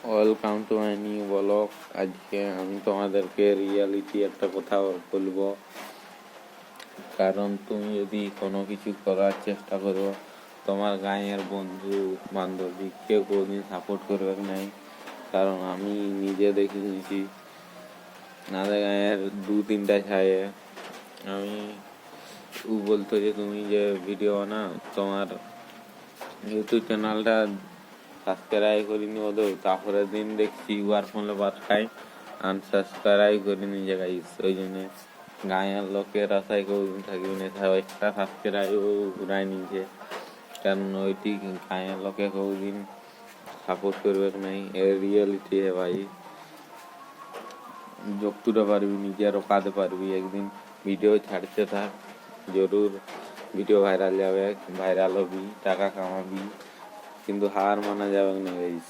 Welcome to my new blog. আজকে আমি তোমাদেরকে রিয়ালিটি একটা কথা বলবো। কারণ তুমি যদি কোনো কিছু করার চেষ্টা করো, তোমার গাঁয়ের বন্ধু বান্ধবী কেউ কোনোদিন সাপোর্ট করবে নাই। কারণ আমি নিজে দেখে নিয়েছি, আমাদের গাঁয়ের 2-3টা ছায়ে আমি বলতো যে তুমি যে ভিডিও বানাও, তোমার ইউটিউব চ্যানেলটা সাবস্ক্রাইব করিনি বলো, তারপরের দিন দেখছি ইউর ফোনে পাঠাই আনসাবস্ক্রাইব করে নিজে গাইস। ওই জন্য গাঁয়ের লোকের আশায় কোনদিন থাকবে না, একটা সাবস্ক্রাইব উড়াই নিয়েছে। কারণ ওইটি গাঁয়ের লোকে কোনদিন সাপোর্ট করবে নাই। এর রিয়েলিটি হে ভাই, যতটা পারবি নিজের রোকাতে পারবি। একদিন ভিডিও ছাড়তে থাক, জরুর ভিডিও ভাইরাল যাবে, ভাইরাল হবি, টাকা কামাবি, কিন্তু হার মানা যাবে না গাইস।